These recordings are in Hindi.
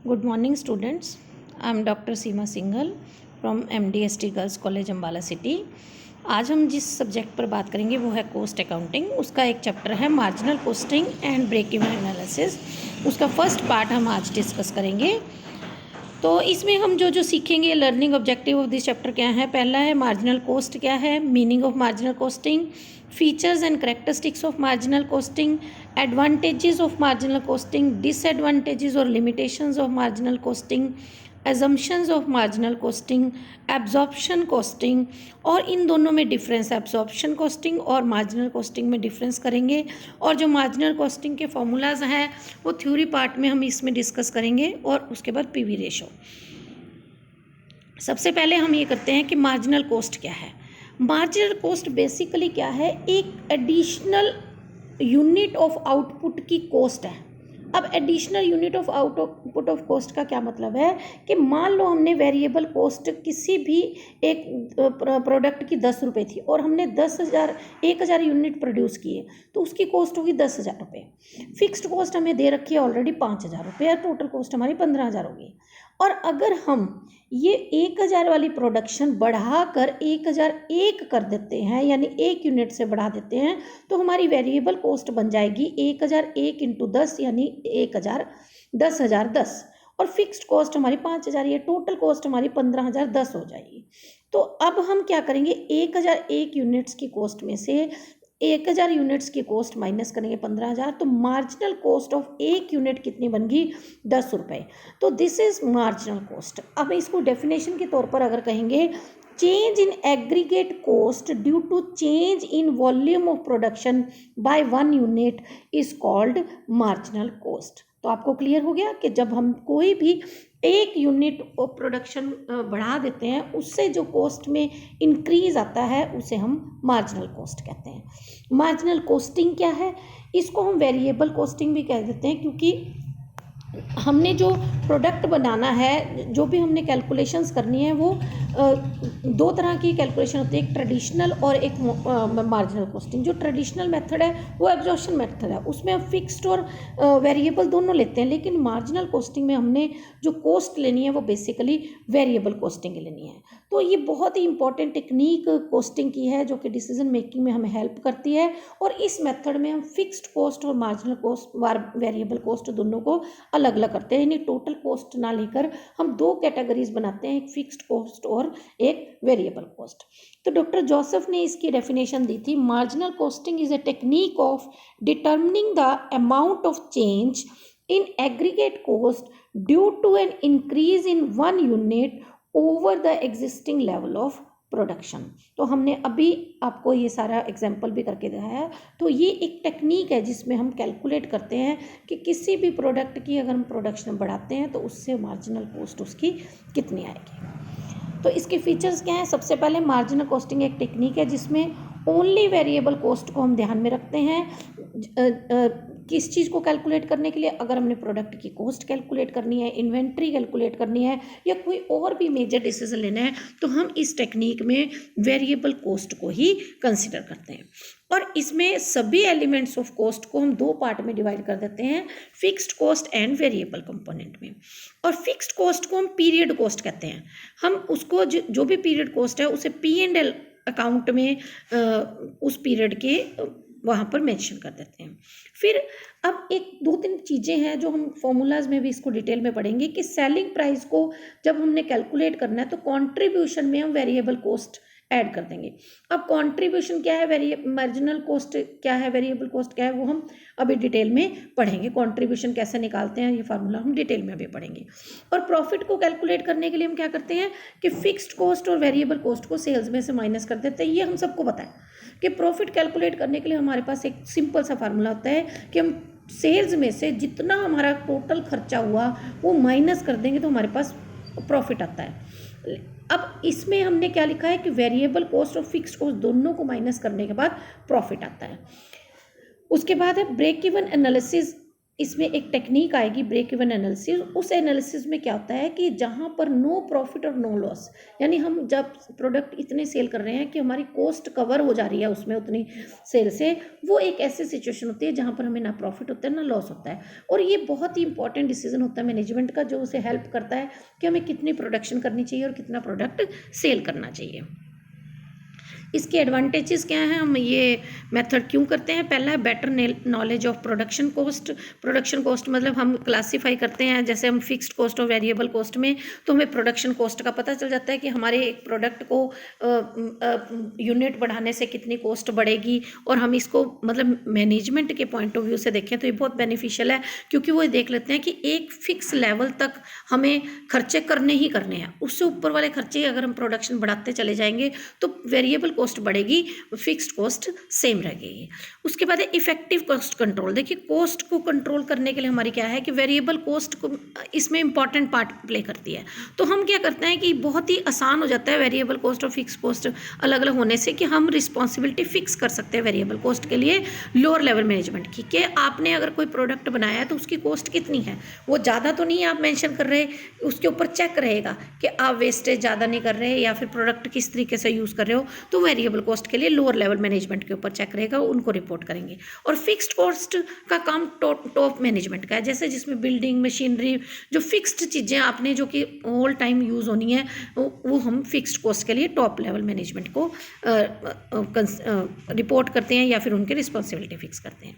Good morning, students. I am Dr. Seema Singhal from MDST girls college Ambala city. आज हम जिस सब्जेक्ट पर बात करेंगे वो है कॉस्ट अकाउंटिंग। उसका एक चैप्टर है marginal costing and break even analysis. उसका फर्स्ट पार्ट हम आज डिस्कस करेंगे। तो इसमें हम जो सीखेंगे, learning objective of this chapter क्या है। पहला है मार्जिनल कॉस्ट क्या है, meaning of marginal costing, features and characteristics of marginal costing, advantages of marginal costing, disadvantages और limitations of marginal costing, assumptions of marginal costing, absorption costing, और इन दोनों में डिफरेंस, एब्जॉर्प्शन कॉस्टिंग और मार्जिनल कॉस्टिंग में डिफरेंस करेंगे। और जो मार्जिनल कॉस्टिंग के फॉर्मूलाज हैं वो थ्योरी पार्ट में हम इसमें डिस्कस करेंगे, और उसके बाद पीवी रेशो। सबसे पहले हम ये करते हैं कि मार्जिनल कॉस्ट क्या है। मार्जिनल कॉस्ट बेसिकली क्या है, एक एडिशनल यूनिट ऑफ आउटपुट की कॉस्ट है। अब additional unit of output of cost का क्या मतलब है कि मान लो हमने वेरिएबल कॉस्ट किसी भी एक प्रोडक्ट की 10 रुपये थी और हमने 1,000 यूनिट प्रोड्यूस किए, तो उसकी कॉस्ट होगी 10,000 रुपये। फिक्स्ड कॉस्ट हमें दे रखी है ऑलरेडी 5,000 रुपये, टोटल कॉस्ट हमारी 15,000 होगी। और अगर हम ये 1,000 वाली प्रोडक्शन बढ़ाकर 1,001 कर देते हैं, यानी 1 यूनिट से बढ़ा देते हैं, तो हमारी वेरिएबल कॉस्ट बन जाएगी 1,001 इंटू 10 यानी 1,000, 10,010। और फिक्स्ड कॉस्ट हमारी 5,000, ये टोटल कॉस्ट हमारी 15,010 हो जाएगी। तो अब हम क्या करेंगे, 1,001 यूनिट्स की कॉस्ट में से 1,000 यूनिट्स की कॉस्ट माइनस करेंगे 15,000, तो मार्जिनल कॉस्ट ऑफ 1 यूनिट कितनी बन गई, 10 रुपये। तो दिस इज मार्जिनल कॉस्ट। अब इसको डेफिनेशन के तौर पर अगर कहेंगे, change in aggregate cost due to change in volume of production by 1 unit is called marginal cost. तो आपको क्लियर हो गया कि जब हम कोई भी 1 यूनिट ऑफ प्रोडक्शन बढ़ा देते हैं, उससे जो कॉस्ट में इंक्रीज आता है उसे हम मार्जिनल कॉस्ट कहते हैं। मार्जिनल कॉस्टिंग क्या है, इसको हम वेरिएबल कॉस्टिंग भी कह देते हैं, क्योंकि हमने जो प्रोडक्ट बनाना है, जो भी हमने कैलकुलेशंस करनी है, वो 2 तरह की कैलकुलेशन होती है, एक ट्रेडिशनल और एक मार्जिनल कॉस्टिंग। जो ट्रेडिशनल मेथड है वो एब्जॉर्प्शन मेथड है, उसमें हम फिक्स्ड और वेरिएबल दोनों लेते हैं। लेकिन मार्जिनल कॉस्टिंग में हमने जो कॉस्ट लेनी है वो बेसिकली वेरिएबल कॉस्टिंग लेनी है। तो ये बहुत ही इंपॉर्टेंट टेक्निक कॉस्टिंग की है, जो कि डिसीजन मेकिंग में हमें हेल्प करती है। और इस मेथड में हम फिक्स्ड कॉस्ट और मार्जिनल कॉस्ट, वेरिएबल कॉस्ट दोनों को अलग अलग करते हैं, यानी टोटल कॉस्ट ना लेकर हम 2 कैटेगरीज बनाते हैं, एक फिक्स्ड कॉस्ट और एक वेरिएबल कॉस्ट। तो डॉक्टर जोसेफ ने इसकी डेफिनेशन दी थी, marginal costing is a technique of determining the amount of change in aggregate cost due to an increase in 1 unit over the existing level of production. तो हमने अभी आपको ये सारा एग्जाम्पल भी करके दिखाया है। तो ये एक टेक्निक है जिसमें हम कैलकुलेट करते हैं कि किसी भी प्रोडक्ट की अगर हम प्रोडक्शन बढ़ाते हैं तो उससे मार्जिनल कॉस्ट उसकी कितनी आएगी। तो इसके फीचर्स क्या हैं, सबसे पहले मार्जिनल कॉस्टिंग एक टेक्निक है जिसमें ओनली वेरिएबल कॉस्ट को हम ध्यान में रखते हैं। किस चीज़ को कैलकुलेट करने के लिए, अगर हमने प्रोडक्ट की कॉस्ट कैलकुलेट करनी है, इन्वेंट्री कैलकुलेट करनी है, या कोई और भी मेजर डिसीजन लेना है, तो हम इस टेक्निक में वेरिएबल कॉस्ट को ही कंसिडर करते हैं। और इसमें सभी एलिमेंट्स ऑफ कॉस्ट को हम 2 पार्ट में डिवाइड कर देते हैं, fixed cost and variable component में। और फिक्स्ड कॉस्ट को हम पीरियड कॉस्ट कहते हैं। हम उसको जो भी पीरियड कॉस्ट है उसे P&L अकाउंट में उस पीरियड के वहाँ पर मेंशन कर देते हैं। फिर अब एक 2-3 चीज़ें हैं जो हम फॉर्मूलाज में भी इसको डिटेल में पढ़ेंगे कि सेलिंग प्राइस को जब हमने कैलकुलेट करना है तो कंट्रीब्यूशन में हम वेरिएबल कॉस्ट ऐड कर देंगे। अब कंट्रीब्यूशन क्या है, मार्जिनल कॉस्ट क्या है, वेरिएबल कॉस्ट क्या है, वो हम अभी डिटेल में पढ़ेंगे। कंट्रीब्यूशन कैसे निकालते हैं, ये फार्मूला हम डिटेल में अभी पढ़ेंगे। और प्रॉफिट को कैलकुलेट करने के लिए हम क्या करते हैं कि फिक्स्ड कॉस्ट और वेरिएबल कॉस्ट को सेल्स में से माइनस कर देते हैं। ये हम सबको पता है कि प्रॉफिट कैलकुलेट करने के लिए हमारे पास एक सिंपल सा फार्मूला होता है कि हम सेल्स में से जितना हमारा टोटल खर्चा हुआ वो माइनस कर देंगे तो हमारे पास प्रॉफिट आता है। अब इसमें हमने क्या लिखा है कि वेरिएबल कॉस्ट और फिक्स्ड कॉस्ट दोनों को माइनस करने के बाद प्रॉफिट आता है। उसके बाद है ब्रेक इवन एनालिसिस। इसमें एक टेक्निक आएगी ब्रेक इवन एनालिसिस। उस एनालिसिस में क्या होता है कि जहाँ पर नो प्रॉफिट और नो लॉस, यानी हम जब प्रोडक्ट इतने सेल कर रहे हैं कि हमारी कॉस्ट कवर हो जा रही है उसमें उतनी सेल से, वो एक ऐसी सिचुएशन होती है जहाँ पर हमें ना प्रॉफिट होता है ना लॉस होता है। और ये बहुत ही इंपॉर्टेंट डिसीजन होता है मैनेजमेंट का, जो उसे हेल्प करता है कि हमें कितनी प्रोडक्शन करनी चाहिए और कितना प्रोडक्ट सेल करना चाहिए। इसके एडवांटेजेस क्या हैं, हम ये मेथड क्यों करते हैं। पहला है better knowledge of production cost. Production cost मतलब हम क्लासीफाई करते हैं, जैसे हम फिक्स्ड कॉस्ट और वेरिएबल कॉस्ट में, तो हमें प्रोडक्शन कॉस्ट का पता चल जाता है कि हमारे एक प्रोडक्ट को यूनिट बढ़ाने से कितनी कॉस्ट बढ़ेगी। और हम इसको मतलब मैनेजमेंट के पॉइंट ऑफ व्यू से देखें तो ये बहुत बेनिफिशियल है, क्योंकि वो देख लेते हैं कि एक फिक्स लेवल तक हमें खर्चे करने ही करने हैं, उससे ऊपर वाले खर्चे अगर हम प्रोडक्शन बढ़ाते चले जाएंगे तो वेरिएबल कॉस्ट बढ़ेगी, फिक्स्ड कॉस्ट सेम रहेगी। उसके बाद है इफेक्टिव कॉस्ट कंट्रोल। देखिए कॉस्ट को कंट्रोल करने के लिए हमारी क्या है कि वेरिएबल कॉस्ट को इसमें इंपॉर्टेंट पार्ट प्ले करती है। तो हम क्या करते हैं कि बहुत ही आसान हो जाता है वेरिएबल कॉस्ट और फिक्स कॉस्ट अलग अलग होने से, कि हम रिस्पॉन्सिबिलिटी फिक्स कर सकते हैं वेरिएबल कॉस्ट के लिए लोअर लेवल मैनेजमेंट की, कि आपने अगर कोई प्रोडक्ट बनाया है तो उसकी कॉस्ट कितनी है, वो ज़्यादा तो नहीं है आप मेंशन कर रहे, उसके ऊपर चेक रहेगा कि आप वेस्टेज ज़्यादा नहीं कर रहे या फिर प्रोडक्ट किस तरीके से यूज़ कर रहे हो, तो वेरिएबल कॉस्ट के लिए लोअर लेवल मैनेजमेंट के ऊपर चेक रहेगा, उनको रिपोर्ट करेंगे। और फिक्स्ड कॉस्ट का काम टॉप मैनेजमेंट का है, जैसे जिसमें बिल्डिंग मशीनरी जो फिक्स्ड चीज़ें आपने जो कि ऑल टाइम यूज़ होनी है, वो हम फिक्स्ड कॉस्ट के लिए टॉप लेवल मैनेजमेंट को रिपोर्ट करते हैं या फिर उनकी रिस्पॉन्सिबिलिटी फिक्स करते हैं।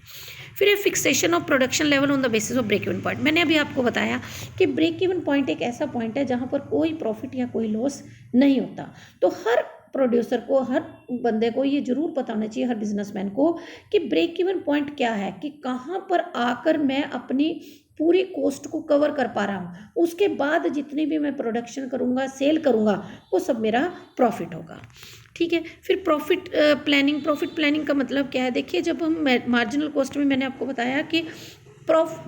फिर ये fixation of production level on the basis of break even point. मैंने अभी आपको बताया कि ब्रेक इवन पॉइंट एक ऐसा पॉइंट है जहाँ पर कोई प्रॉफिट या कोई लॉस नहीं होता। तो हर प्रोड्यूसर को, हर बंदे को ये जरूर पता होना चाहिए, हर बिजनेसमैन को, कि ब्रेक इवन पॉइंट क्या है, कि कहाँ पर आकर मैं अपनी पूरी कॉस्ट को कवर कर पा रहा हूँ, उसके बाद जितनी भी मैं प्रोडक्शन करूँगा, सेल करूँगा, वो सब मेरा प्रॉफिट होगा। ठीक है। फिर प्रॉफिट प्लानिंग का मतलब क्या है। देखिए जब हम मार्जिनल कॉस्ट में मैंने आपको बताया कि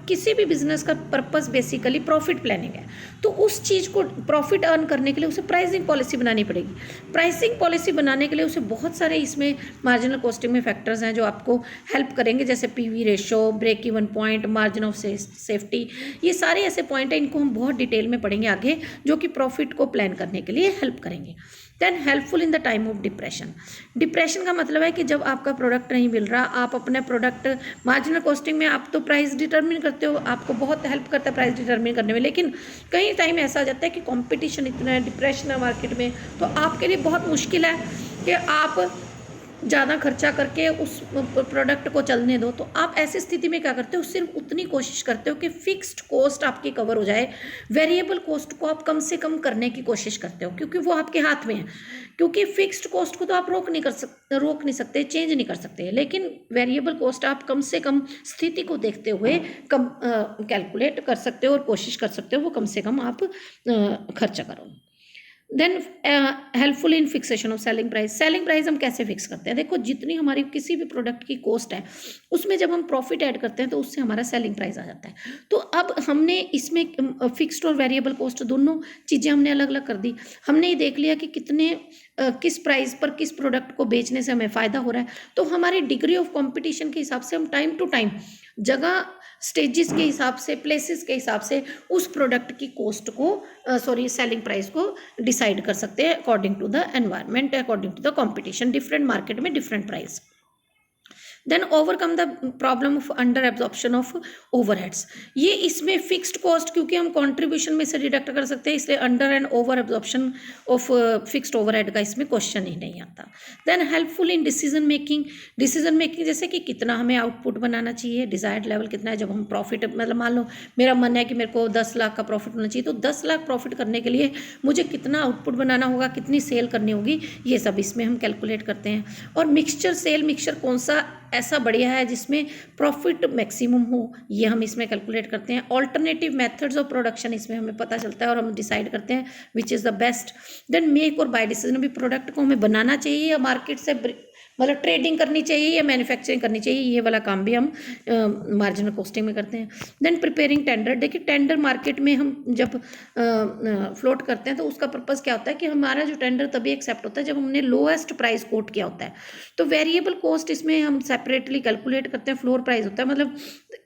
किसी भी बिजनेस का पर्पस बेसिकली प्रॉफिट प्लानिंग है, तो उस चीज़ को प्रॉफिट अर्न करने के लिए उसे प्राइसिंग पॉलिसी बनानी पड़ेगी। प्राइसिंग पॉलिसी बनाने के लिए उसे बहुत सारे इसमें मार्जिनल कॉस्टिंग में फैक्टर्स हैं जो आपको हेल्प करेंगे, जैसे PV ratio, break even point, margin of safety, ये सारे ऐसे पॉइंट हैं, इनको हम बहुत डिटेल में पढ़ेंगे आगे, जो कि प्रॉफिट को प्लान करने के लिए हेल्प करेंगे। Then helpful in the time of depression. Depression का मतलब है कि जब आपका प्रोडक्ट नहीं मिल रहा, आप अपने प्रोडक्ट मार्जिनल कॉस्टिंग में आप तो प्राइस डिटरमिन करते हो, आपको बहुत हेल्प करता है प्राइस डिटरमिन करने में, लेकिन कई टाइम ऐसा आ जाता है कि कंपटीशन इतना है, डिप्रेशन है मार्केट में, तो आपके लिए बहुत मुश्किल है कि आप ज़्यादा खर्चा करके उस प्रोडक्ट को चलने दो। तो आप ऐसी स्थिति में क्या करते हो, सिर्फ उतनी कोशिश करते हो कि फिक्स्ड कॉस्ट आपकी कवर हो जाए, वेरिएबल कॉस्ट को आप कम से कम करने की कोशिश करते हो, क्योंकि वो आपके हाथ में है। क्योंकि फिक्स्ड कॉस्ट को तो आप रोक नहीं सकते, चेंज नहीं कर सकते, लेकिन वेरिएबल कॉस्ट आप कम से कम स्थिति को देखते हुए कम कैलकुलेट कर सकते हो और कोशिश कर सकते हो वो कम से कम आप खर्चा करो। Then helpful in fixation of selling price. Selling price हम कैसे फिक्स करते हैं। देखो जितनी हमारी किसी भी प्रोडक्ट की कॉस्ट है, उसमें जब हम प्रॉफिट ऐड करते हैं तो उससे हमारा सेलिंग प्राइस आ जाता है। तो अब हमने इसमें फिक्स्ड और वेरिएबल कॉस्ट दोनों चीज़ें हमने अलग अलग कर दी। हमने ये देख लिया कि किस प्राइस पर किस प्रोडक्ट को बेचने से हमें फ़ायदा हो रहा है। तो हमारी डिग्री ऑफ कंपटीशन के हिसाब से हम टाइम टू टाइम, जगह स्टेजेस के हिसाब से, प्लेसेस के हिसाब से उस प्रोडक्ट की कॉस्ट को सेलिंग प्राइस को डिसाइड कर सकते हैं according to the environment, according to the competition. Different market में different price. Then overcome the problem of under absorption of overheads. ये इसमें फिक्स्ड कॉस्ट क्योंकि हम कंट्रीब्यूशन में से डिडक्ट कर सकते हैं, इसलिए under and over absorption of fixed overhead का इसमें क्वेश्चन ही नहीं आता। Then helpful in decision making, जैसे कि कितना हमें आउटपुट बनाना चाहिए, डिजायर्ड लेवल कितना है। जब हम प्रॉफिट मतलब मान लो मेरा मन है कि मेरे को 10 लाख का प्रॉफिट होना चाहिए, तो 10 लाख प्रॉफिट करने के लिए मुझे कितना आउटपुट बनाना होगा, कितनी सेल करनी होगी, ये सब इसमें हम कैलकुलेट करते हैं। और मिक्सचर कौन सा ऐसा बढ़िया है जिसमें प्रॉफिट मैक्सिमम हो, ये हम इसमें कैलकुलेट करते हैं। ऑल्टरनेटिव मेथड्स ऑफ प्रोडक्शन इसमें हमें पता चलता है और हम डिसाइड करते हैं which is the best. Then make और बाय डिसीजन, भी प्रोडक्ट को हमें बनाना चाहिए या मार्केट से मतलब ट्रेडिंग करनी चाहिए या मैन्युफैक्चरिंग करनी चाहिए, ये वाला काम भी हम मार्जिनल कॉस्टिंग में करते हैं। देन प्रिपेयरिंग टेंडर, देखिए टेंडर मार्केट में हम जब फ्लोट करते हैं तो उसका पर्पज़ क्या होता है कि हमारा जो टेंडर तभी एक्सेप्ट होता है जब हमने लोएस्ट प्राइस कोट किया होता है। तो वेरिएबल कॉस्ट इसमें हम सेपरेटली कैलकुलेट करते हैं, फ्लोर प्राइस होता है, मतलब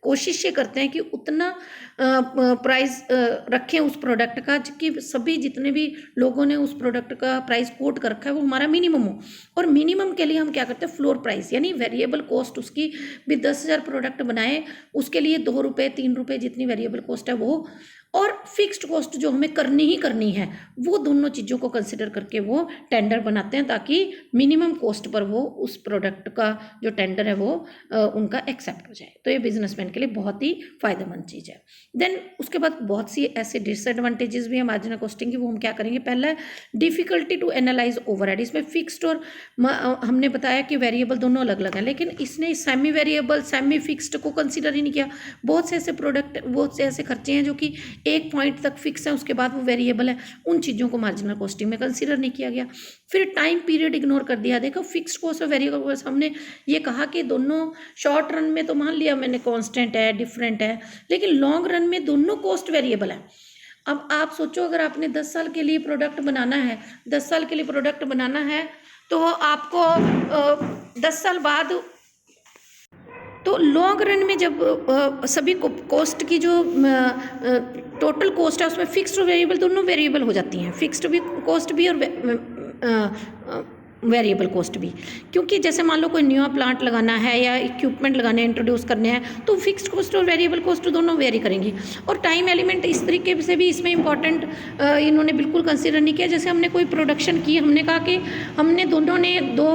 कोशिश ये करते हैं कि उतना प्राइस रखें उस प्रोडक्ट का कि सभी जितने भी लोगों ने उस प्रोडक्ट का प्राइस कोट कर रखा है वो हमारा मिनिमम हो। और मिनिमम के लिए हम क्या करते हैं, फ्लोर प्राइस यानी वेरिएबल कॉस्ट उसकी भी 10,000 प्रोडक्ट बनाए उसके लिए 2 रुपये 3 रुपये जितनी वेरिएबल कॉस्ट है वो, और फिक्स्ड कॉस्ट जो हमें करनी ही करनी है वो दोनों चीज़ों को कंसिडर करके वो टेंडर बनाते हैं ताकि मिनिमम कॉस्ट पर वो उस प्रोडक्ट का जो टेंडर है वो उनका एक्सेप्ट हो जाए। तो ये बिजनेसमैन के लिए बहुत ही फायदेमंद चीज़ है। देन उसके बाद बहुत सी ऐसे डिसएडवांटेजेस भी है मार्जिनल कॉस्टिंग की, वो हम क्या करेंगे। पहला है डिफिकल्टी टू एनालाइज ओवरहेड। इसमें फिक्स्ड और हमने बताया कि वेरिएबल दोनों अलग अलग हैं, लेकिन इसने सेमी वेरिएबल सेमी फिक्स्ड को कंसिडर ही नहीं किया। बहुत से ऐसे प्रोडक्ट, बहुत से ऐसे खर्चे हैं जो कि एक पॉइंट तक फिक्स है, उसके बाद वो वेरिएबल है, उन चीज़ों को मार्जिनल कॉस्टिंग में कंसीडर नहीं किया गया। फिर टाइम पीरियड इग्नोर कर दिया। देखो फिक्स्ड कॉस्ट और वेरिएबल कॉस्ट हमने ये कहा कि दोनों शॉर्ट रन में तो मान लिया मैंने कांस्टेंट है, डिफरेंट है, लेकिन लॉन्ग रन में दोनों कॉस्ट वेरिएबल है। अब आप सोचो अगर आपने 10 साल के लिए प्रोडक्ट बनाना है, 10 साल के लिए प्रोडक्ट बनाना है तो आपको 10 साल बाद, तो लॉन्ग रन में जब सभी कॉस्ट की जो टोटल कॉस्ट है उसमें फिक्स्ड और वेरिएबल दोनों वेरिएबल हो जाती हैं, फिक्स्ड भी कॉस्ट भी और वेरिएबल कॉस्ट भी। क्योंकि जैसे मान लो कोई न्यू प्लांट लगाना है या इक्विपमेंट लगाने इंट्रोड्यूस करने हैं तो फिक्स्ड कॉस्ट और वेरिएबल कॉस्ट दोनों वेरी करेंगी। और टाइम एलिमेंट इस तरीके से भी इसमें इंपॉर्टेंट इन्होंने बिल्कुल कंसीडर नहीं किया। जैसे हमने कोई प्रोडक्शन की, हमने कहा कि हमने दोनों ने 2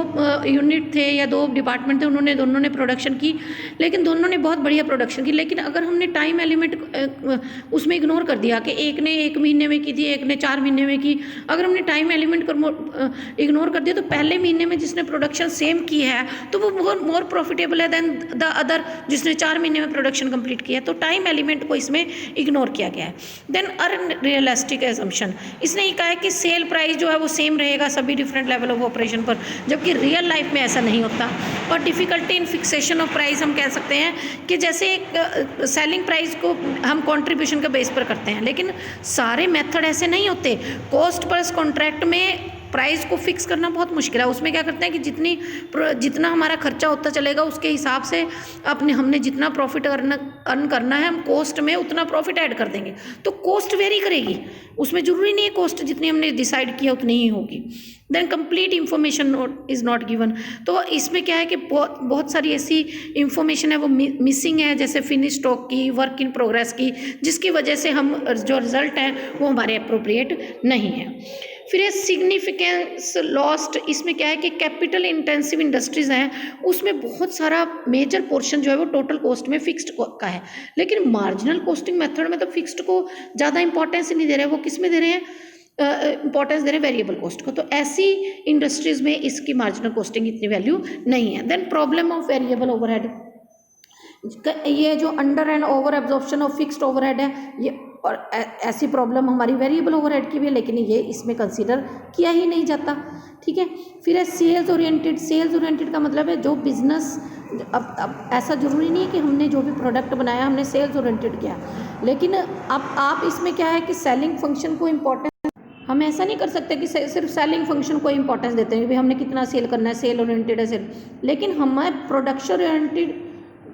यूनिट थे या 2 डिपार्टमेंट थे, उन्होंने दोनों ने प्रोडक्शन की, लेकिन दोनों ने बहुत बढ़िया प्रोडक्शन की। लेकिन अगर हमने टाइम एलिमेंट उसमें इग्नोर कर दिया कि एक ने 1 महीने में की थी, एक ने 4 महीने में की, अगर हमने टाइम एलिमेंट इग्नोर कर दिया तो पहले महीने में जिसने प्रोडक्शन सेम की है तो वो बहुत मोर प्रॉफिटेबल है देन द अदर जिसने 4 महीने में प्रोडक्शन कंप्लीट किया है। तो टाइम एलिमेंट को इसमें इग्नोर किया गया है। देन अनरियलिस्टिक एजम्पशन, इसने ये कहा है कि सेल प्राइस जो है वो सेम रहेगा सभी डिफरेंट लेवल ऑफ ऑपरेशन पर, जबकि रियल लाइफ में ऐसा नहीं होता। और difficulty in fixation of price, हम कह सकते हैं कि जैसे एक सेलिंग प्राइस को हम कॉन्ट्रीब्यूशन के बेस पर करते हैं, लेकिन सारे मेथड ऐसे नहीं होते। कॉस्ट प्लस कॉन्ट्रैक्ट में प्राइस को फिक्स करना बहुत मुश्किल है। उसमें क्या करते हैं कि जितना हमारा खर्चा होता चलेगा उसके हिसाब से हमने जितना प्रॉफिट अर्न करना है हम कॉस्ट में उतना प्रॉफिट ऐड कर देंगे। तो कॉस्ट वेरी करेगी, उसमें जरूरी नहीं है कॉस्ट जितनी हमने डिसाइड किया उतनी ही होगी। Then complete information is not given, तो इसमें क्या है कि बहुत सारी ऐसी इंफॉर्मेशन है वो मिसिंग है, जैसे फिनिश स्टॉक की, वर्क इन प्रोग्रेस की, जिसकी वजह से हम जो रिजल्ट है वो हमारे अप्रोप्रिएट नहीं है। फिर ये सिग्निफिकेंस लॉस्ट, इसमें क्या है कि कैपिटल इंटेंसिव इंडस्ट्रीज़ हैं उसमें बहुत सारा मेजर पोर्शन जो है वो टोटल कॉस्ट में फिक्स्ड का है, लेकिन मार्जिनल कॉस्टिंग मेथड में तो फिक्स्ड को ज़्यादा इंपॉर्टेंस नहीं दे रहे हैं, वो किस में दे रहे हैं, इंपॉर्टेंस दे रहे हैं वेरिएबल कॉस्ट को। तो ऐसी इंडस्ट्रीज़ में इसकी मार्जिनल कॉस्टिंग इतनी वैल्यू नहीं है। Then problem of variable overhead, ये जो under and over absorption of fixed overhead है, ये और ऐसी प्रॉब्लम हमारी वेरिएबल ओवरहेड की भी है, लेकिन ये इसमें कंसीडर किया ही नहीं जाता। ठीक है। फिर है सेल्स ओरिएंटेड। सेल्स ओरिएंटेड का मतलब है जो बिजनेस, अब ऐसा जरूरी नहीं है कि हमने जो भी प्रोडक्ट बनाया हमने सेल्स ओरिएंटेड किया, लेकिन अब आप इसमें क्या है कि सेलिंग फंक्शन को इम्पोर्टेंस, हम ऐसा नहीं कर सकते कि सिर्फ सेलिंग फंक्शन को इंपॉर्टेंस देते हैं कि हमने कितना सेल करना है, सेल ओरिएंटेड है सेल, लेकिन हमें प्रोडक्शन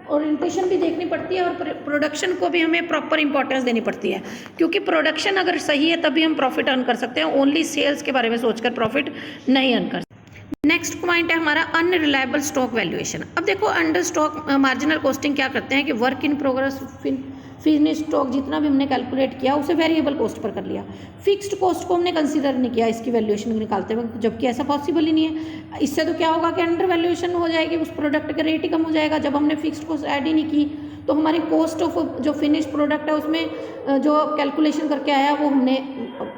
ओरिएंटेशन भी देखनी पड़ती है और प्रोडक्शन को भी हमें प्रॉपर इंपॉर्टेंस देनी पड़ती है, क्योंकि प्रोडक्शन अगर सही है तभी हम प्रॉफिट अर्न कर सकते हैं, ओनली सेल्स के बारे में सोचकर प्रॉफिट नहीं अर्न कर सकते। नेक्स्ट पॉइंट है हमारा अनरिलायबल स्टॉक वैल्यूएशन। अब देखो अंडर स्टॉक मार्जिनल कॉस्टिंग क्या करते हैं कि work in progress finish stock जितना भी हमने कैलकुलेट किया उसे वेरिएबल कॉस्ट पर कर लिया, फिक्स्ड कॉस्ट को हमने कंसीडर नहीं किया इसकी वैल्यूएशन निकालते वक्त, जबकि ऐसा पॉसिबल ही नहीं है। इससे तो क्या होगा कि अंडर वैल्यूएशन हो जाएगी, उस प्रोडक्ट का रेट ही कम हो जाएगा। जब हमने फिक्स्ड कॉस्ट ऐड ही नहीं की तो हमारी कॉस्ट ऑफ जो फिनिश प्रोडक्ट है उसमें जो कैलकुलेशन करके आया वो हमने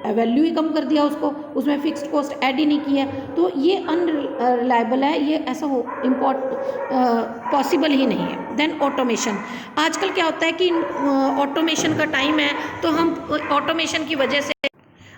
वैल्यू ही कम कर दिया उसको, उसमें फिक्स्ड कॉस्ट ऐड ही नहीं की है, तो ये अनरिलायबल है, ये ऐसा पॉसिबल ही नहीं है। देन ऑटोमेशन, आजकल क्या होता है कि ऑटोमेशन का टाइम है तो हम ऑटोमेशन की वजह से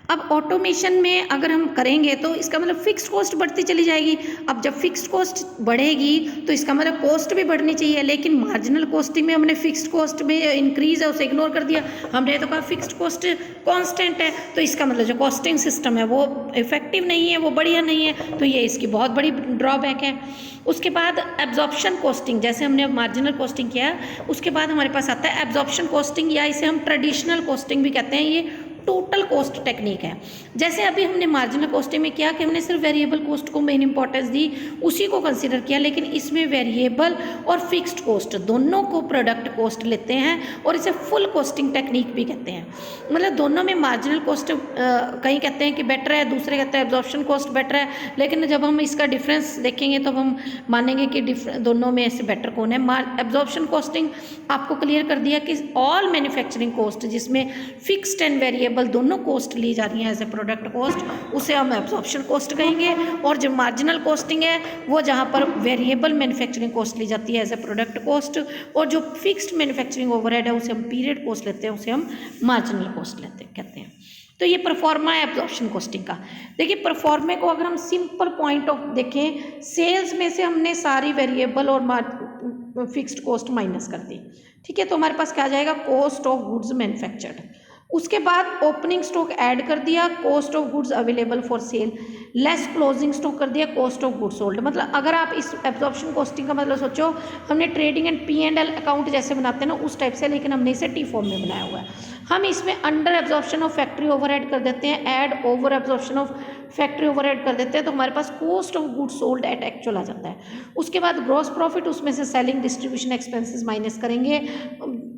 अब ऑटोमेशन में अगर हम करेंगे तो इसका मतलब फिक्स्ड कॉस्ट बढ़ती चली जाएगी। अब जब फिक्स्ड कॉस्ट बढ़ेगी तो इसका मतलब कॉस्ट भी बढ़नी चाहिए, लेकिन मार्जिनल कॉस्टिंग में हमने फिक्स्ड कॉस्ट में इंक्रीज है उसे इग्नोर कर दिया। हमने तो कहा फिक्स्ड कॉस्ट कांस्टेंट है, तो इसका मतलब जो कॉस्टिंग सिस्टम है वो इफेक्टिव नहीं है, वो बढ़िया नहीं है, तो ये इसकी बहुत बड़ी ड्रॉबैक है। उसके बाद एब्जॉर्प्शन कॉस्टिंग, जैसे हमने मार्जिनल कॉस्टिंग किया, उसके बाद हमारे पास आता है एब्जॉर्प्शन कॉस्टिंग, या इसे हम ट्रेडिशनल कॉस्टिंग भी कहते हैं। ये टोटल कॉस्ट टेक्निक है। जैसे अभी हमने मार्जिनल कॉस्टिंग में किया कि हमने सिर्फ वेरिएबल कॉस्ट को मेन इंपॉर्टेंस दी, उसी को कंसीडर किया, लेकिन इसमें वेरिएबल और फिक्स्ड कॉस्ट दोनों को प्रोडक्ट कॉस्ट लेते हैं और इसे फुल कॉस्टिंग टेक्निक भी कहते हैं। मतलब दोनों में मार्जिनल कॉस्ट कहीं कहते हैं कि बेटर है, दूसरे कहते हैं एब्जॉर्प्शन कॉस्ट बेटर है, लेकिन जब हम इसका डिफरेंस देखेंगे तो हम मानेंगे कि दोनों में से बेटर कौन है। एब्जॉर्प्शन कॉस्टिंग आपको क्लियर कर दिया कि ऑल मैन्युफैक्चरिंग कॉस्ट जिसमें फिक्स्ड एंड वेरिएबल दोनों कॉस्ट ली जा रही हैं एज ए प्रोडक्ट कॉस्ट, उसे हम एब्जॉर्प्शन कॉस्ट कहेंगे। और जो मार्जिनल कॉस्टिंग है वो जहाँ पर वेरिएबल मैन्युफैक्चरिंग कॉस्ट ली जाती है एज ए प्रोडक्ट कॉस्ट, और जो फिक्स्ड मैन्युफैक्चरिंग ओवरहेड है उसे हम पीरियड कॉस्ट लेते हैं, उसे हम मार्जिनल कॉस्ट कहते हैं। तो ये परफॉर्मा है एब्जॉर्प्शन कॉस्टिंग का। देखिए परफॉर्मे को अगर हम सिंपल पॉइंट ऑफ देखें, सेल्स में से हमने सारी वेरिएबल और फिक्स्ड कॉस्ट माइनस कर दी, ठीक है, तो हमारे पास क्या आ जाएगा, कॉस्ट ऑफ गुड्स मैन्युफैक्चर्ड। उसके बाद ओपनिंग स्टॉक ऐड कर दिया, cost of goods available for sale, less closing stock कर दिया, कॉस्ट ऑफ गुड्स सोल्ड। मतलब अगर आप इस एब्जॉर्प्शन कॉस्टिंग का मतलब सोचो, हमने ट्रेडिंग एंड P&L अकाउंट जैसे बनाते हैं ना उस टाइप से, लेकिन हमने इसे टी फॉर्म में बनाया हुआ है। हम इसमें under absorption of factory overhead कर देते हैं, add over absorption of factory overhead कर देते हैं, तो हमारे पास cost of goods sold at actual आ जाता है। उसके बाद ग्रॉस प्रॉफिट, उसमें से सेलिंग डिस्ट्रीब्यूशन एक्सपेंसेस माइनस करेंगे,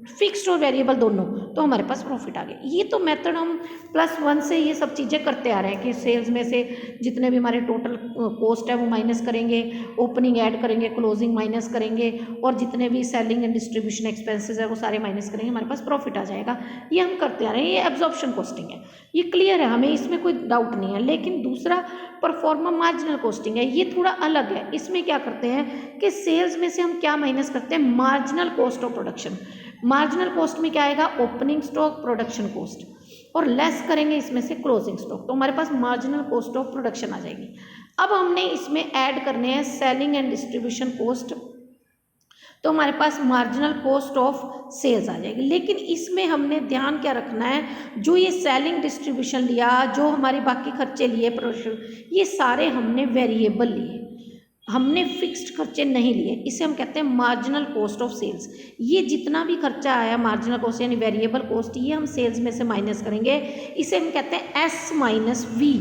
फिक्स्ड और वेरिएबल दोनों, तो हमारे पास प्रॉफिट आ गया। ये तो मेथड हम +1 से ये सब चीज़ें करते आ रहे हैं कि सेल्स में से जितने भी हमारे टोटल कॉस्ट है वो माइनस करेंगे, ओपनिंग ऐड करेंगे, क्लोजिंग माइनस करेंगे, और जितने भी सेलिंग एंड डिस्ट्रीब्यूशन एक्सपेंसेस है वो सारे माइनस करेंगे, हमारे पास प्रॉफिट आ जाएगा। ये हम करते आ रहे हैं, ये एब्जॉर्प्शन कॉस्टिंग है, ये क्लियर है, हमें इसमें कोई डाउट नहीं है। लेकिन दूसरा परफॉर्मा मार्जिनल कॉस्टिंग है, ये थोड़ा अलग है। इसमें क्या करते हैं कि सेल्स में से हम क्या माइनस करते हैं, marginal cost of production. Marginal cost में क्या आएगा, ओपनिंग स्टॉक, प्रोडक्शन कॉस्ट, और लेस करेंगे इसमें से क्लोजिंग स्टॉक, तो हमारे पास मार्जिनल कॉस्ट ऑफ प्रोडक्शन आ जाएगी। अब हमने इसमें ऐड करने हैं सेलिंग एंड डिस्ट्रीब्यूशन कॉस्ट, तो हमारे पास मार्जिनल कॉस्ट ऑफ सेल्स आ जाएगी। लेकिन इसमें हमने ध्यान क्या रखना है, जो ये सेलिंग डिस्ट्रीब्यूशन लिया, जो हमारे बाकी खर्चे लिए प्रोडक्शन, ये सारे हमने वेरिएबल लिए, हमने फिक्स्ड खर्चे नहीं लिए। इसे हम कहते हैं मार्जिनल कॉस्ट ऑफ सेल्स। ये जितना भी खर्चा आया मार्जिनल कॉस्ट यानी वेरिएबल कॉस्ट, ये हम सेल्स में से माइनस करेंगे, इसे हम कहते हैं S-V।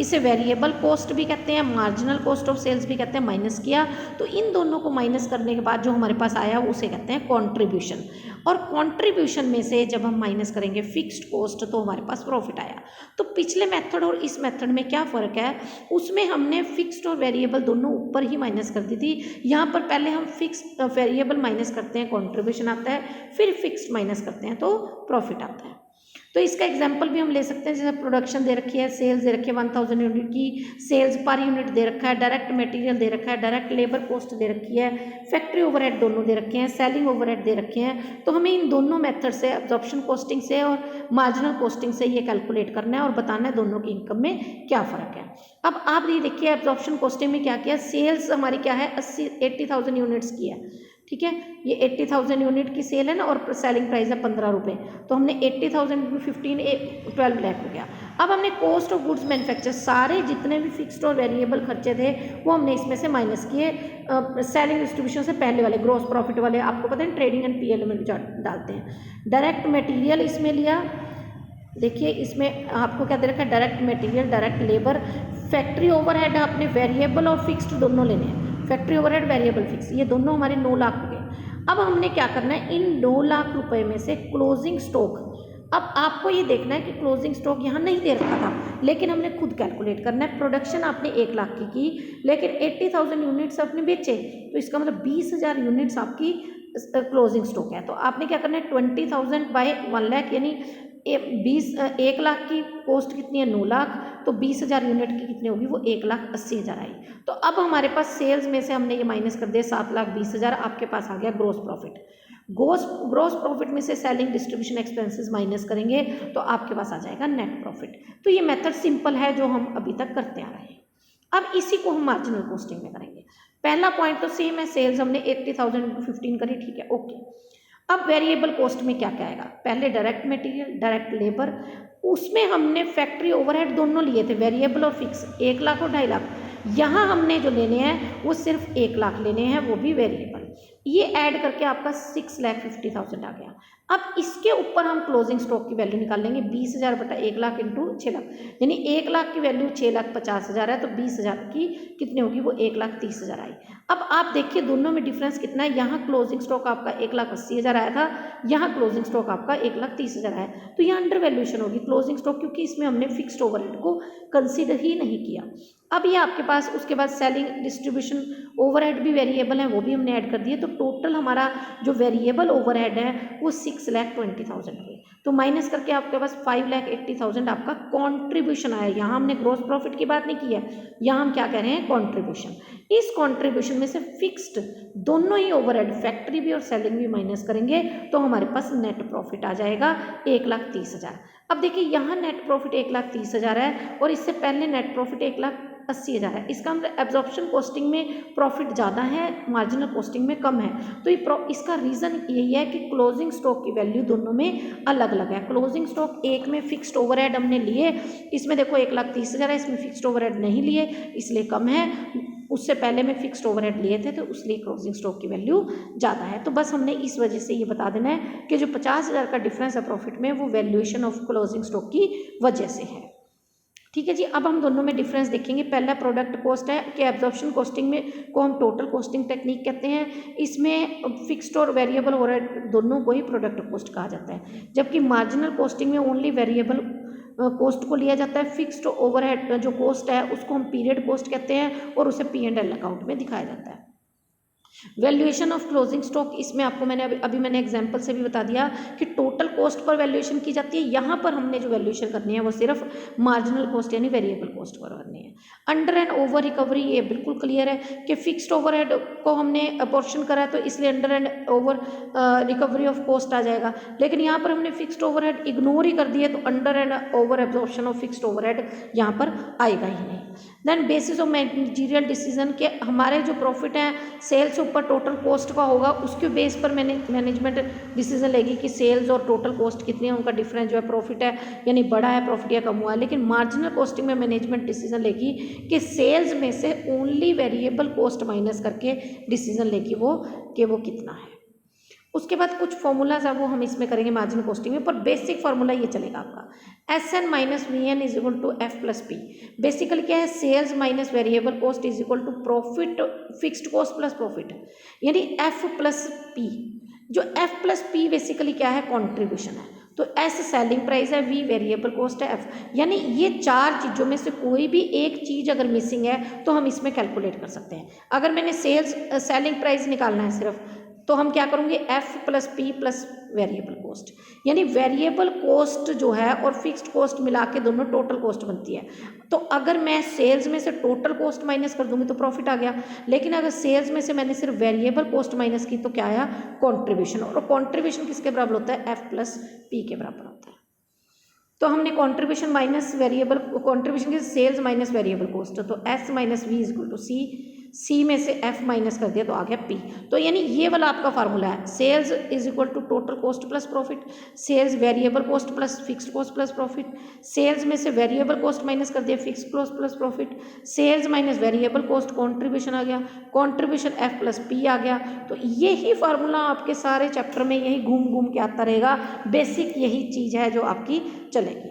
इसे वेरिएबल कॉस्ट भी कहते हैं, मार्जिनल कॉस्ट ऑफ सेल्स भी कहते हैं। माइनस किया तो इन दोनों को माइनस करने के बाद जो हमारे पास आया उसे कहते हैं कॉन्ट्रीब्यूशन, और कॉन्ट्रीब्यूशन में से जब हम माइनस करेंगे फिक्स्ड कॉस्ट तो हमारे पास प्रॉफिट आया। तो पिछले मेथड और इस मेथड में क्या फ़र्क है, उसमें हमने फिक्स्ड और वेरिएबल दोनों ऊपर ही माइनस कर दी थी, यहाँ पर पहले हम फिक्स्ड वेरिएबल माइनस करते हैं, कॉन्ट्रीब्यूशन आता है, फिर फिक्स्ड माइनस करते हैं तो प्रॉफिट आता है। तो इसका एग्जांपल भी हम ले सकते हैं, जैसे प्रोडक्शन दे रखी है, सेल्स दे रखी है 1000 यूनिट की, सेल्स पर यूनिट दे रखा है, डायरेक्ट मटेरियल दे रखा है, डायरेक्ट लेबर कॉस्ट दे रखी है, फैक्ट्री ओवरहेड दोनों दे रखे हैं, सेलिंग ओवरहेड दे रखे हैं। तो हमें इन दोनों मेथड से, एब्जॉर्प्शन कॉस्टिंग से और मार्जिनल कॉस्टिंग से ये कैलकुलेट करना है और बताना है दोनों की इनकम में क्या फ़र्क है। अब आप ये देखिए एब्जॉर्प्शन कॉस्टिंग में क्या किया, सेल्स हमारी क्या है 80,000 यूनिट्स की है, ठीक है, ये 80,000 यूनिट की सेल है ना, और सेलिंग प्राइस है 15 रुपये, तो हमने 80,000 15 12 लाख हो गया। अब हमने कॉस्ट ऑफ गुड्स मैन्युफैक्चर, सारे जितने भी फिक्स्ड और वेरिएबल खर्चे थे वो हमने इसमें से माइनस किए, सेलिंग डिस्ट्रीब्यूशन से पहले वाले ग्रॉस प्रॉफिट वाले, आपको पता है ट्रेडिंग एंड P&L में डालते हैं। डायरेक्ट मटेरियल इसमें लिया, देखिए इसमें आपको क्या दे रखा है, direct material, direct labour, factory overhead आपने वेरिएबल और फिक्स्ड दोनों लेने हैं, फैक्ट्री ओवरहेड वेरिएबल फिक्स, ये दोनों हमारे 9 लाख हो गए। अब हमने क्या करना है, इन 9 लाख रुपए में से क्लोजिंग स्टॉक, अब आपको ये देखना है कि क्लोजिंग स्टॉक यहाँ नहीं दे रखा था, लेकिन हमने खुद कैलकुलेट करना है। प्रोडक्शन आपने 1 लाख की लेकिन 80,000 यूनिट्स आपने बेचे, तो इसका मतलब 20,000 यूनिट्स आपकी क्लोजिंग स्टॉक है। तो आपने क्या करना है, 20,000 बाय 1 लाख, यानी 1 लाख की कॉस्ट कितनी है 9 लाख, तो 20,000 यूनिट की कितनी होगी, वो 1,80,000 आई। तो अब हमारे पास सेल्स में से हमने ये माइनस कर दिया 7,20,000, आपके पास आ गया ग्रोस प्रॉफिट। ग्रॉस प्रॉफिट में से सेलिंग डिस्ट्रीब्यूशन एक्सपेंसेस माइनस करेंगे तो आपके पास आ जाएगा नेट प्रॉफिट। तो ये मेथड सिंपल है जो हम अभी तक करते आ रहे हैं। अब इसी को हम मार्जिनल कॉस्टिंग में करेंगे। पहला पॉइंट तो सेम है, सेल्स हमने 80,015 करी, ठीक है, ओके। अब वेरिएबल कॉस्ट में क्या क्या आएगा, पहले डायरेक्ट मटेरियल, डायरेक्ट लेबर, उसमें हमने फैक्ट्री ओवरहेड दोनों लिए थे, वेरिएबल और फिक्स, 1 लाख और 2.5 लाख। यहाँ हमने जो लेने हैं वो सिर्फ 1 लाख लेने हैं, वो भी वेरिएबल। ये ऐड करके आपका 6,50,000 आ गया। अब इसके ऊपर हम क्लोजिंग स्टॉक की वैल्यू निकाल लेंगे, 20,000 बटा 1 लाख इंटू 6 लाख, यानी 1 लाख की वैल्यू 6,50,000 है, तो 20,000 की कितनी होगी, वो 1,30,000 आई। अब आप देखिए दोनों में डिफरेंस कितना है, यहाँ क्लोजिंग स्टॉक आपका 1,80,000 आया था, यहाँ क्लोजिंग स्टॉक आपका 1,30,000 आया, तो यहाँ अंडर वैल्यूएशन होगी क्लोजिंग स्टॉक, क्योंकि इसमें हमने फिक्स्ड ओवरहेड को कंसीडर ही नहीं किया। अब ये आपके पास उसके बाद सेलिंग डिस्ट्रीब्यूशन ओवरहेड भी वेरिएबल है, वो भी हमने ऐड कर दिए, तो टोटल हमारा जो वेरिएबल ओवरहेड है वो 6,20,000 हुए। तो माइनस करके आपके पास 5,80,000 आपका कॉन्ट्रीब्यूशन आया। यहाँ हमने ग्रॉस प्रॉफिट की बात नहीं की है, यहाँ हम क्या कह रहे हैं, कॉन्ट्रीब्यूशन। इस कॉन्ट्रीब्यूशन में से फिक्स्ड दोनों ही ओवरहेड, फैक्ट्री भी और सेलिंग भी माइनस करेंगे तो हमारे पास नेट प्रॉफिट आ जाएगा 1,30,000। अब देखिए यहाँ नेट प्रॉफिट 1,30,000 है और इससे पहले नेट प्रॉफिट 1,80,000 है। इसका मतलब एब्जॉर्प्शन कॉस्टिंग में प्रॉफिट ज़्यादा है, मार्जिनल कॉस्टिंग में कम है। तो ये इसका रीज़न यही है कि क्लोजिंग स्टॉक की वैल्यू दोनों में अलग अलग है। क्लोजिंग स्टॉक एक में फिक्स्ड ओवरहेड हमने लिए, इसमें देखो 1,30,000 है, इसमें फिक्स्ड ओवरहेड नहीं लिए इसलिए कम है, उससे पहले में फिक्स्ड ओवरहेड लिए थे तो इसलिए क्लोजिंग स्टॉक की वैल्यू ज़्यादा है। तो बस हमने इस वजह से ये बता देना है कि जो 50,000 का डिफरेंस है प्रॉफिट में, वो वैल्यूएशन ऑफ क्लोजिंग स्टॉक की वजह से है। ठीक है जी, अब हम दोनों में डिफरेंस देखेंगे। पहला प्रोडक्ट कॉस्ट है कि एब्जॉर्प्शन कॉस्टिंग में को हम टोटल कॉस्टिंग टेक्निक कहते हैं, इसमें फिक्स्ड और वेरिएबल ओवरहेड दोनों को ही प्रोडक्ट कॉस्ट कहा जाता है, जबकि मार्जिनल कॉस्टिंग में ओनली वेरिएबल कॉस्ट को लिया जाता है। फिक्स्ड ओवरहेड जो कॉस्ट है उसको हम पीरियड कॉस्ट कहते हैं और उसे P&L अकाउंट में दिखाया जाता है। वैल्यूएशन ऑफ क्लोजिंग स्टॉक, इसमें आपको मैंने अभी मैंने एग्जांपल से भी बता दिया कि टोटल कॉस्ट पर वैल्यूएशन की जाती है। यहाँ पर हमने जो वैल्यूएशन करनी है वो सिर्फ मार्जिनल कॉस्ट यानी वेरिएबल कॉस्ट पर करनी है। अंडर एंड ओवर रिकवरी, ये बिल्कुल क्लियर है कि फिक्स्ड ओवरहेड को हमने अपोर्शन करा तो इसलिए under and over recovery of cost आ जाएगा, लेकिन यहाँ पर हमने फिक्स्ड ओवरहेड इग्नोर ही कर दिए तो under and over absorption of fixed overhead यहाँ पर आएगा ही नहीं। Then basis of managerial decision के हमारे जो प्रॉफिट है सेल्स ऊपर टोटल कॉस्ट का होगा, उसके बेस पर मैनेजमेंट डिसीजन लेगी कि सेल्स और टोटल कॉस्ट कितनी है, उनका डिफरेंस जो है प्रॉफिट है यानी बढ़ा है प्रॉफिट या कम हुआ है। लेकिन मार्जिनल कॉस्टिंग में मैनेजमेंट डिसीजन लेगी कि सेल्स में से ओनली वेरिएबल कॉस्ट माइनस करके डिसीजन लेगी वो कि वो कितना है। उसके बाद कुछ फॉर्मूलाज है वो हम इसमें करेंगे मार्जिनल कॉस्टिंग में, पर बेसिक फार्मूला ये चलेगा आपका SN minus VN is equal to F plus P। Basically क्या है, sales minus variable cost is equal to profit fixed cost plus profit, यानी F प्लस P। जो F प्लस P बेसिकली क्या है, कॉन्ट्रीब्यूशन है। तो S सेलिंग प्राइस है, V वेरिएबल कॉस्ट है, F यानी ये चार चीज़ों में से कोई भी एक चीज़ अगर मिसिंग है तो हम इसमें कैलकुलेट कर सकते हैं। अगर मैंने सेलिंग प्राइस निकालना है सिर्फ, तो हम क्या करेंगे, F plus P plus variable cost, यानी वेरिएबल कॉस्ट जो है और फिक्स्ड कॉस्ट मिला के दोनों टोटल कॉस्ट बनती है। तो अगर मैं सेल्स में से टोटल कॉस्ट माइनस कर दूंगी तो प्रॉफिट आ गया, लेकिन अगर सेल्स में से मैंने सिर्फ वेरिएबल कॉस्ट माइनस की तो क्या आया, कॉन्ट्रीब्यूशन। और कॉन्ट्रीब्यूशन किसके बराबर होता है, F प्लस P के बराबर होता है। तो हमने कॉन्ट्रीब्यूशन माइनस वेरिएबल, कॉन्ट्रीब्यूशन की सेल्स माइनस वेरिएबल कॉस्ट, तो S minus V is equal to C में से F माइनस कर दिया तो आ गया P। तो यानी ये वाला आपका फार्मूला है, sales is equal to total cost plus profit, sales variable cost plus fixed cost plus profit, sales में से वेरिएबल कॉस्ट माइनस कर दिया fixed cost plus profit, sales minus variable cost contribution आ गया, कॉन्ट्रीब्यूशन F प्लस P आ गया। तो यही फार्मूला आपके सारे चैप्टर में यही घूम घूम के आता रहेगा, बेसिक यही चीज़ है जो आपकी चलेगी।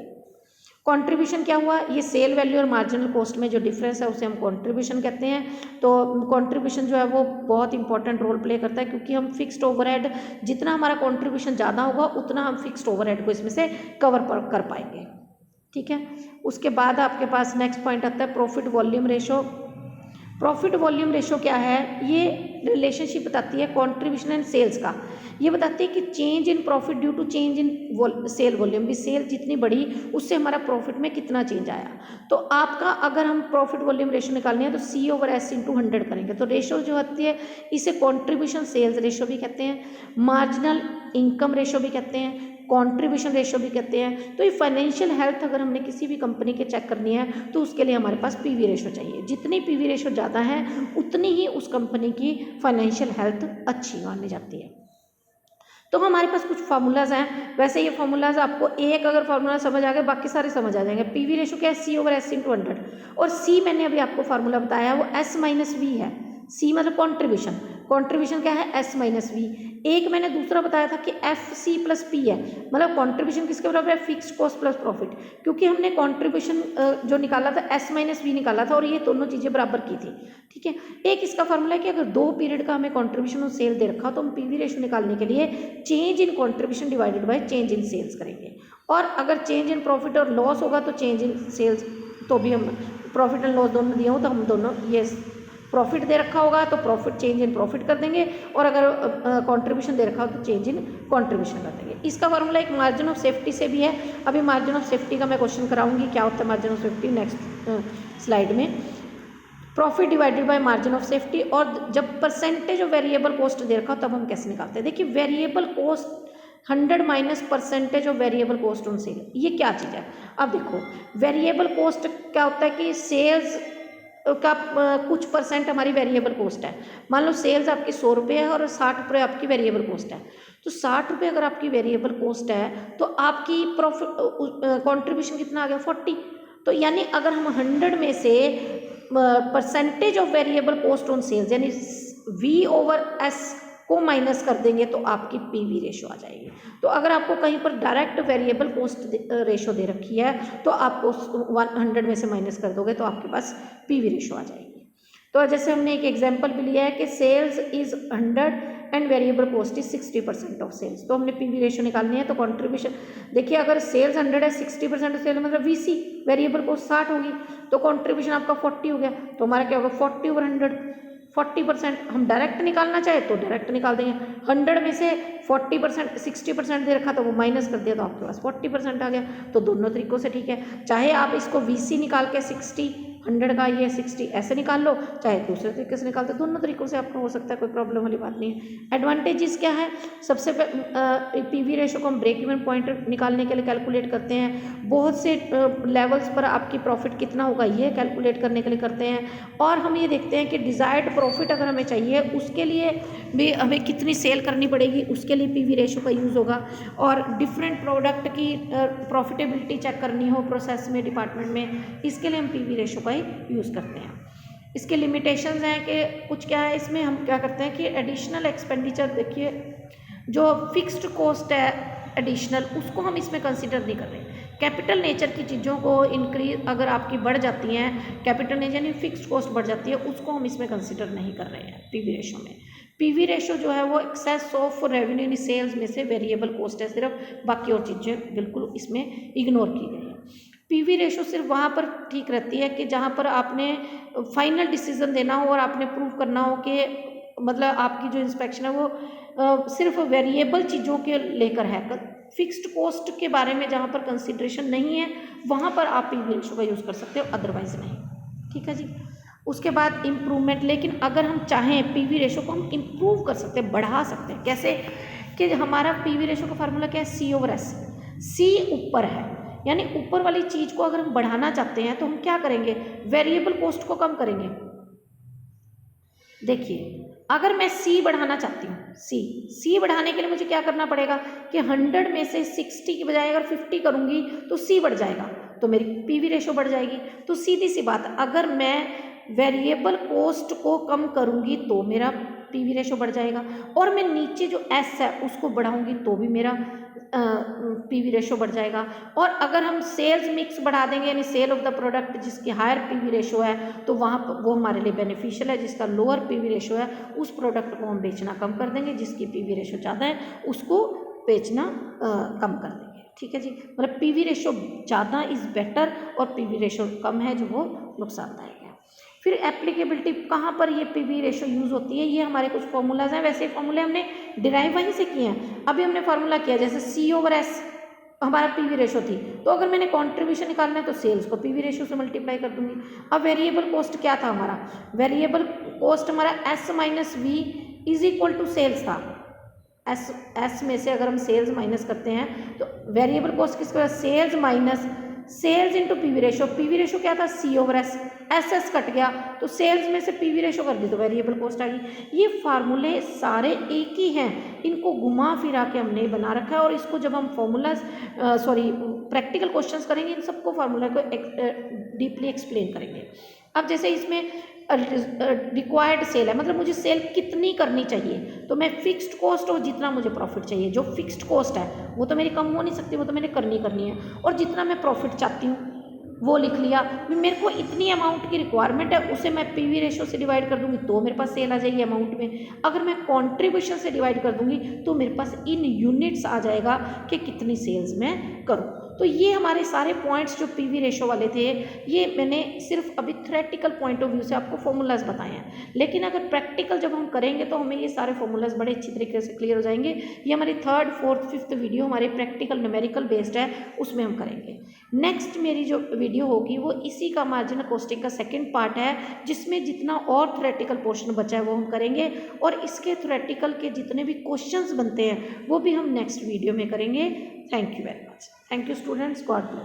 कंट्रीब्यूशन क्या हुआ, ये सेल वैल्यू और मार्जिनल कॉस्ट में जो डिफरेंस है उसे हम कंट्रीब्यूशन कहते हैं। तो कंट्रीब्यूशन जो है वो बहुत इंपॉर्टेंट रोल प्ले करता है, क्योंकि हम फिक्स्ड ओवरहेड, जितना हमारा कंट्रीब्यूशन ज़्यादा होगा उतना हम फिक्स्ड ओवरहेड को इसमें से कवर कर पाएंगे। ठीक है, उसके बाद आपके पास नेक्स्ट पॉइंट आता है profit volume ratio. Profit volume ratio क्या है, ये रिलेशनशिप बताती है कंट्रीब्यूशन एंड सेल्स का। ये बताती है कि change in profit due to change in sale volume, भी सेल जितनी बढ़ी उससे हमारा प्रॉफिट में कितना चेंज आया। तो आपका अगर हम प्रॉफिट वॉल्यूम रेशो निकालनी है तो C/S इंटू 100 करेंगे। तो रेशो जो होती है इसे कॉन्ट्रीब्यूशन सेल्स रेशो भी कहते हैं, मार्जिनल इनकम रेशो भी कहते हैं, कंट्रीब्यूशन रेशो भी कहते हैं। तो ये फाइनेंशियल हेल्थ अगर हमने किसी भी कंपनी के चेक करनी है तो उसके लिए हमारे पास पीवी रेशो चाहिए। जितनी पीवी रेशो ज़्यादा है उतनी ही उस कंपनी की फाइनेंशियल हेल्थ अच्छी मानी जाती है। तो हमारे पास कुछ फार्मूलाज हैं। वैसे ये फार्मूलाज आपको एक अगर फार्मूला समझ आ गया बाकी सारे समझ आ जाएंगे। पीवी रेशो क्या है, C/S इंटू 100, और C मैंने अभी आपको फार्मूला बताया वो S-V है। C मतलब कॉन्ट्रीब्यूशन, कॉन्ट्रीब्यूशन क्या है S-V। एक मैंने दूसरा बताया था कि FC+P है, मतलब कॉन्ट्रीब्यूशन किसके बराबर है, फिक्स्ड कॉस्ट प्लस प्रॉफिट, क्योंकि हमने कॉन्ट्रीब्यूशन जो निकाला था S-V निकाला था और ये दोनों चीज़ें बराबर की थी। ठीक है, एक इसका फार्मूला है कि अगर 2 पीरियड का हमें कॉन्ट्रीब्यूशन और सेल दे रखा तो हम पीवी रेशो निकालने के लिए change in contribution divided by change in sales करेंगे, और अगर चेंज इन प्रॉफिट और लॉस होगा तो चेंज इन सेल्स, तो भी हम प्रॉफिट एंड लॉस दोनों दिए हो तो हम दोनों ये प्रॉफिट दे रखा होगा तो प्रॉफिट चेंज इन प्रॉफिट कर देंगे, और अगर कंट्रीब्यूशन दे रखा हो तो चेंज इन कंट्रीब्यूशन कर देंगे। इसका फार्मूला एक मार्जिन ऑफ सेफ्टी से भी है। अभी मार्जिन ऑफ सेफ्टी का मैं क्वेश्चन कराऊंगी, क्या होता है margin of safety next slide में। Profit divided by margin of safety, और जब परसेंटेज ऑफ वेरिएबल कॉस्ट दे रखा हो तब हम कैसे निकालते हैं। देखिए variable cost 100 minus percentage of variable cost on sale, ये क्या चीज़ है। अब देखो वेरिएबल कॉस्ट क्या होता है कि सेल्स का कुछ परसेंट हमारी वेरिएबल कॉस्ट है। मान लो सेल्स आपकी 100 रुपये है और 60 रुपये आपकी वेरिएबल कॉस्ट है, तो 60 रुपये अगर आपकी वेरिएबल कॉस्ट है तो आपकी प्रॉफिट कॉन्ट्रीब्यूशन कितना आ गया 40। तो यानी अगर हम 100 में से percentage of variable cost on sales यानी V/S को माइनस कर देंगे तो आपकी पीवी रेशो आ जाएगी। तो अगर आपको कहीं पर डायरेक्ट वेरिएबल कॉस्ट रेशो दे रखी है तो आपको 100 में से माइनस कर दोगे तो आपके पास पीवी रेशो आ जाएगी। तो जैसे हमने एक एग्जांपल भी लिया है कि sales is 100 and variable cost is 60% of sales, तो हमने पीवी रेशो निकालनी है। तो कंट्रीब्यूशन देखिए अगर सेल्स 100 है 60% ऑफ सेल मतलब VC वेरिएबल कॉस्ट 60 होगी, तो कंट्रीब्यूशन आपका 40 हो गया, तो हमारा क्या होगा 40/100 40%। हम डायरेक्ट निकालना चाहे तो डायरेक्ट निकाल देंगे, 100 में से 40% 60% दे रखा तो वो माइनस कर दिया तो आपके पास 40% आ गया। तो दोनों तरीक़ों से ठीक है, चाहे आप इसको VC निकाल के 60 100 का ये 60 ऐसे निकाल लो, चाहे दूसरे तरीके से निकालते, दोनों तरीक़ों से आपका हो सकता है, कोई प्रॉब्लम वाली बात नहीं है। एडवांटेजेस क्या है, सबसे पीवी रेशो को हम ब्रेक इवन पॉइंट निकालने के लिए कैलकुलेट करते हैं, बहुत से लेवल्स पर आपकी प्रॉफिट कितना होगा ये कैलकुलेट करने के लिए करते हैं, और हम ये देखते हैं कि डिज़ायर्ड प्रॉफिट अगर हमें चाहिए उसके लिए भी हमें कितनी सेल करनी पड़ेगी उसके लिए पीवी रेशो का यूज़ होगा, और डिफरेंट प्रोडक्ट की प्रॉफिटेबिलिटी चेक करनी हो प्रोसेस में डिपार्टमेंट में, इसके लिए हम पीवी रेशो का ही यूज़ करते हैं। इसके लिमिटेशंस हैं कि कुछ क्या है, इसमें हम क्या करते हैं कि एडिशनल एक्सपेंडिचर, देखिए जो फिक्स्ड कॉस्ट है एडिशनल उसको हम इसमें कंसिडर नहीं कर रहे। कैपिटल नेचर की चीज़ों को इंक्रीज अगर आपकी बढ़ जाती हैं, कैपिटल नेचर यानी फिक्स्ड कॉस्ट बढ़ जाती है, उसको हम इसमें कंसिडर नहीं कर रहे हैं पीवी रेशो में। पीवी रेशो जो है वो excess of revenue in sales में से वेरिएबल कॉस्ट है सिर्फ, बाकी और चीज़ें बिल्कुल इसमें इग्नोर की गई हैं। पीवी रेशो सिर्फ वहाँ पर ठीक रहती है कि जहाँ पर आपने फाइनल डिसीजन देना हो और आपने प्रूव करना हो कि मतलब आपकी जो इंस्पेक्शन है वो सिर्फ वेरिएबल चीज़ों के लेकर है, फिक्स्ड कॉस्ट के बारे में जहाँ पर कंसिडरेशन नहीं है वहाँ पर आप पीवी रेशो का यूज़ कर सकते हो, अदरवाइज नहीं। ठीक है जी। उसके बाद इम्प्रूवमेंट, लेकिन अगर हम चाहें पीवी रेशो को हम इम्प्रूव कर सकते हैं, बढ़ा सकते हैं। कैसे कि हमारा पीवी रेशो का फार्मूला क्या है, C/S। C ऊपर है यानी ऊपर वाली चीज़ को अगर हम बढ़ाना चाहते हैं तो हम क्या करेंगे, वेरिएबल कॉस्ट को कम करेंगे। देखिए अगर मैं C बढ़ाना चाहती हूँ, C बढ़ाने के लिए मुझे क्या करना पड़ेगा कि 100 में से 60 की बजाय अगर 50 करूँगी तो C बढ़ जाएगा, तो मेरी पीवी रेशो बढ़ जाएगी। तो सीधी सी बात, अगर मैं वेरिएबल कॉस्ट को कम करूँगी तो मेरा पीवी रेशो बढ़ जाएगा, और मैं नीचे जो S है उसको बढ़ाऊँगी तो भी मेरा पीवी रेशो बढ़ जाएगा। और अगर हम सेल्स मिक्स बढ़ा देंगे यानी सेल ऑफ द प्रोडक्ट जिसकी हायर पीवी रेशो है तो वहाँ पर वो हमारे लिए बेनिफिशियल है, जिसका लोअर पीवी रेशो है उस प्रोडक्ट को हम बेचना कम कर देंगे, जिसकी पीवी रेशो ज़्यादा है उसको बेचना कम कर देंगे। ठीक है जी, मतलब पीवी रेशो ज़्यादा इज़ बेटर और पीवी रेशो कम है जो वो नुकसानदायक है। फिर एप्लीकेबिलिटी कहाँ पर ये पीवी रेशो यूज़ होती है, ये हमारे कुछ फॉर्मूलाज हैं। वैसे फॉर्मूले हमने डिराइव वहीं से किए हैं। अभी हमने फार्मूला किया जैसे C/S हमारा पीवी रेशो थी, तो अगर मैंने कंट्रीब्यूशन निकालना है तो सेल्स को पीवी रेशो से मल्टीप्लाई कर दूंगी। अब वेरिएबल कॉस्ट क्या था हमारा, वेरिएबल कॉस्ट हमारा S-V is equal to sales था। एस में से अगर हम सेल्स माइनस करते हैं तो वेरिएबल कॉस्ट किसका, sales minus sales into PV ratio. PV ratio क्या था, C/S, एस कट गया तो सेल्स में से पीवी रेशो कर दी तो वेरिएबल कॉस्ट आ गई। ये फार्मूले सारे एक ही हैं, इनको घुमा फिरा के हमने बना रखा है। और इसको जब हम फॉर्मूला प्रैक्टिकल क्वेश्चंस करेंगे इन सबको फार्मूला को डीपली एक्सप्लेन करेंगे। अब जैसे इसमें रिक्वायर्ड सेल है, मतलब मुझे सेल कितनी करनी चाहिए, तो मैं फिक्स्ड कॉस्ट और जितना मुझे प्रॉफिट चाहिए, जो फिक्स्ड कॉस्ट है वो तो मेरी कम हो नहीं सकती, वो तो मैंने करनी है, और जितना मैं प्रॉफिट चाहती हूँ वो लिख लिया। मेरे को इतनी अमाउंट की रिक्वायरमेंट है, उसे मैं पीवी रेशो से डिवाइड कर दूंगी तो मेरे पास सेल आ जाएगी अमाउंट में। अगर मैं कंट्रीब्यूशन से डिवाइड कर दूंगी तो मेरे पास इन यूनिट्स आ जाएगा कि कितनी सेल्स मैं करूँ। तो ये हमारे सारे पॉइंट्स जो पीवी रेशो वाले थे, ये मैंने सिर्फ अभी थ्योरेटिकल पॉइंट ऑफ व्यू से आपको फॉर्मूलाज बताए हैं, लेकिन अगर प्रैक्टिकल जब हम करेंगे तो हमें ये सारे फॉर्मूलाज बड़े अच्छी तरीके से क्लियर हो जाएंगे। ये हमारी 3rd, 4th, 5th वीडियो हमारे प्रैक्टिकल न्यूमेरिकल बेस्ड है, उसमें हम करेंगे। नेक्स्ट मेरी जो वीडियो होगी वो इसी का मार्जिनल कॉस्टिंग का सेकेंड पार्ट है, जिसमें जितना और थ्योरेटिकल पोर्शन बचा है वो हम करेंगे, और इसके थ्योरेटिकल के जितने भी क्वेश्चंस बनते हैं वो भी हम नेक्स्ट वीडियो में करेंगे। Thank you very much. Thank you students, God bless.